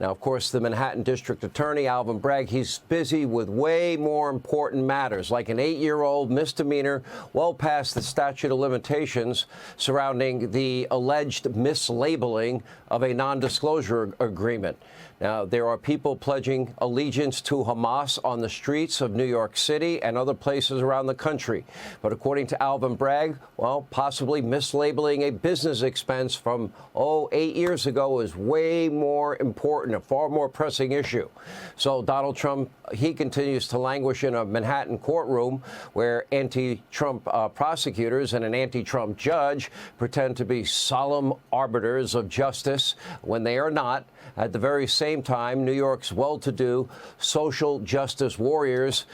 Now, of course, the Manhattan District Attorney, Alvin Bragg, he's busy with way more important matters, like an 8-year-old misdemeanor well past the statute of limitations surrounding the alleged mislabeling of a non-disclosure agreement. Now, there are people pledging allegiance to Hamas on the streets of New York City and other places around the country. But according to Alvin Bragg, well, possibly mislabeling a business expense from, 8 years ago is way more important, a far more pressing issue. So Donald Trump, he continues to languish in a Manhattan courtroom where anti-Trump prosecutors and an anti-Trump judge pretend to be solemn arbiters of justice when they are not. At the very same time, New York's well-to-do social justice warriors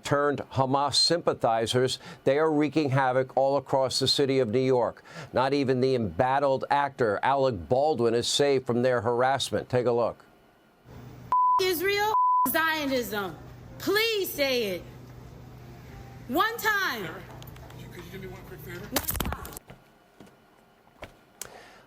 turned Hamas sympathizers, they are wreaking havoc all across the city of New York. Not even the embattled actor Alec Baldwin is safe from their harassment. Take a look. Israel, Zionism. Please say it. One time. Could you do me one quick favor? One time.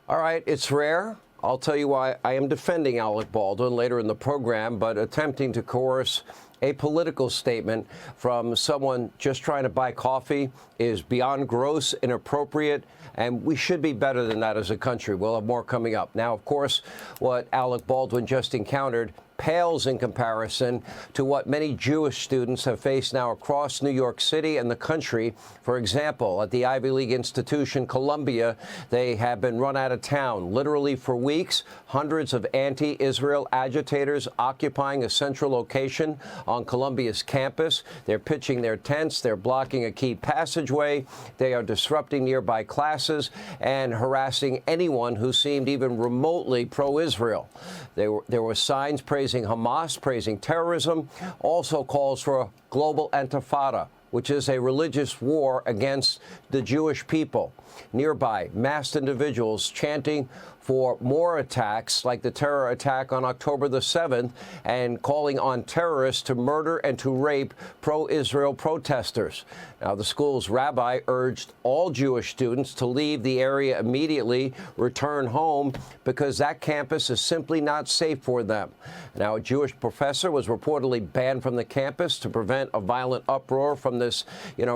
All right, it's rare. I'll tell you why I am defending Alec Baldwin later in the program, but attempting to coerce a political statement from someone just trying to buy coffee is beyond gross, inappropriate, and we should be better than that as a country. We'll have more coming up. Now, of course, what Alec Baldwin just encountered pales in comparison to what many Jewish students have faced now across New York City and the country. For example, at the Ivy League institution Columbia, they have been run out of town literally for weeks. Hundreds of anti-Israel agitators occupying a central location on Columbia's campus. They're pitching their tents. They're blocking a key passageway. They are disrupting nearby classes and harassing anyone who seemed even remotely pro-Israel. There were signs praising Hamas, praising terrorism, also calls for a global intifada, which is a religious war against the Jewish people. Nearby, masked individuals chanting for more attacks like the terror attack on October the 7th and calling on terrorists to murder and to rape pro-Israel protesters. Now, the school's rabbi urged all Jewish students to leave the area immediately, return home, because that campus is simply not safe for them. Now, a Jewish professor was reportedly banned from the campus to prevent a violent uproar from this,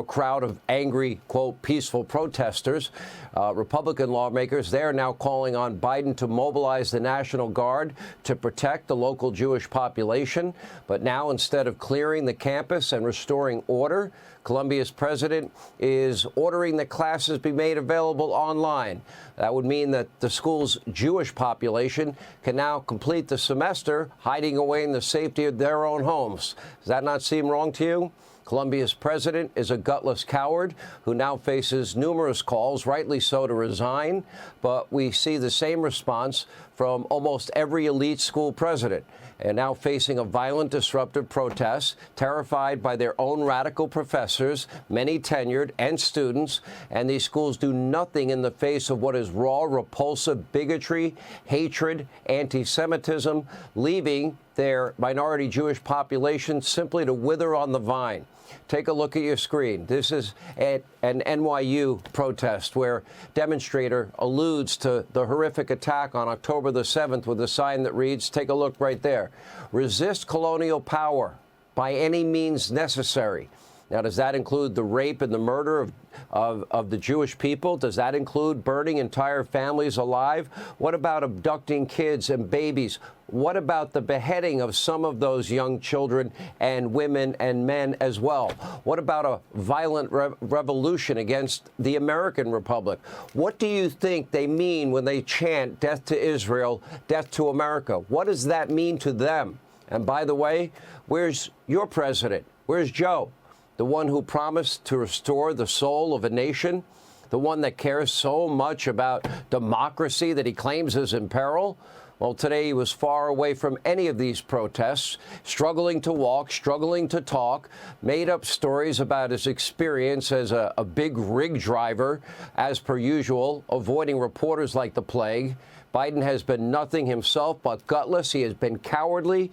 crowd of angry, quote, peaceful protesters. Republican lawmakers, they are now calling on Biden to mobilize the National Guard to protect the local Jewish population. But now, instead of clearing the campus and restoring order, Columbia's president is ordering that classes be made available online. That would mean that the school's Jewish population can now complete the semester hiding away in the safety of their own homes. Does that not seem wrong to you? Columbia's president is a gutless coward who now faces numerous calls, rightly so, to resign. But we see the same response from almost every elite school president, and now facing a violent, disruptive protest, terrified by their own radical professors, many tenured, and students. And these schools do nothing in the face of what is raw, repulsive bigotry, hatred, anti-Semitism, leaving their minority Jewish population simply to wither on the vine. Take a look at your screen. This is at an NYU protest where demonstrator alludes to the horrific attack on October the 7th with a sign that reads, take a look right there, resist colonial power by any means necessary. Now, does that include the rape and the murder of the Jewish people? Does that include burning entire families alive? What about abducting kids and babies? What about the beheading of some of those young children and women and men as well? What about a violent revolution against the American Republic? What do you think they mean when they chant death to Israel, death to America? What does that mean to them? And by the way, where's your president? Where's Joe? The one who promised to restore the soul of a nation, the one that cares so much about democracy that he claims is in peril? Well, today he was far away from any of these protests, struggling to walk, struggling to talk, made up stories about his experience as a big rig driver, as per usual, avoiding reporters like the plague. Biden has been nothing himself but gutless. He has been cowardly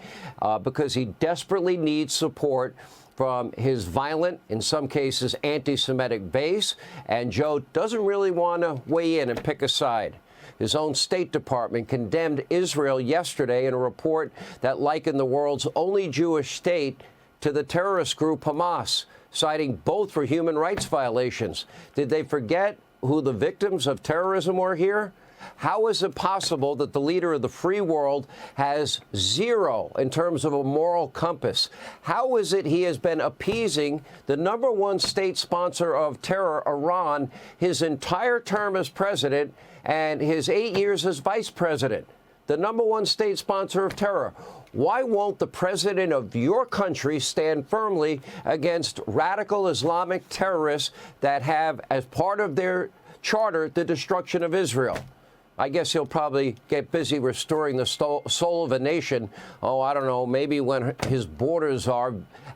because he desperately needs support from his violent, in some cases, anti-Semitic base, and Joe doesn't really want to weigh in and pick a side. His own State Department condemned Israel yesterday in a report that likened the world's only Jewish state to the terrorist group Hamas, citing both for human rights violations. Did they forget who the victims of terrorism were here? How is it possible that the leader of the free world has zero in terms of a moral compass? How is it he has been appeasing the #1 state sponsor of terror, Iran, his entire term as president and his 8 years as vice president? The #1 state sponsor of terror. Why won't the president of your country stand firmly against radical Islamic terrorists that have as part of their charter the destruction of Israel? I guess he'll probably get busy restoring the soul of a nation. Oh, I don't know, maybe when his borders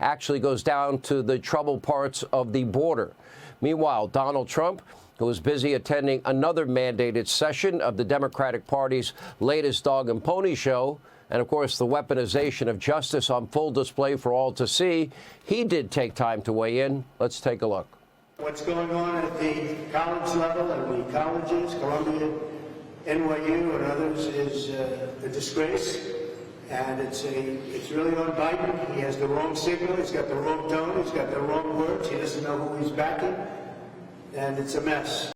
actually goes down to the troubled parts of the border. Meanwhile, Donald Trump, who was busy attending another mandated session of the Democratic Party's latest dog and pony show, and of course the weaponization of justice on full display for all to see, he did take time to weigh in. Let's take a look. What's going on at the college level and the colleges, Columbia, NYU and others, is a disgrace, and it's really on Biden. He has the wrong signal, he's got the wrong tone, he's got the wrong words, he doesn't know who he's backing, and it's a mess.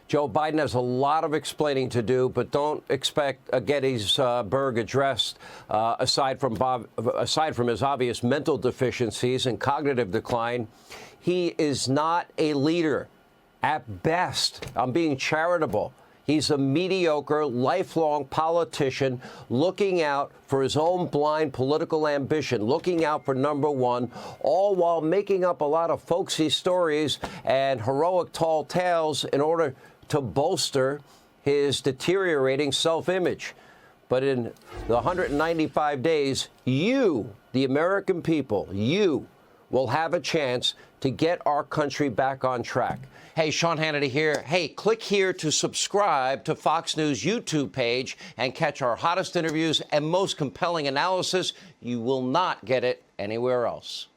Joe Biden has a lot of explaining to do, but don't expect a Gettysburg address aside from his obvious mental deficiencies and cognitive decline. He is not a leader. At best, I'm being charitable. He's a mediocre, lifelong politician looking out for his own blind political ambition, looking out for #1, all while making up a lot of folksy stories and heroic tall tales in order to bolster his deteriorating self-image. But in the 195 days, you, the American people, you will have a chance to get our country back on track. Hey, Sean Hannity here. Hey, click here to subscribe to Fox News YouTube page and catch our hottest interviews and most compelling analysis. You will not get it anywhere else.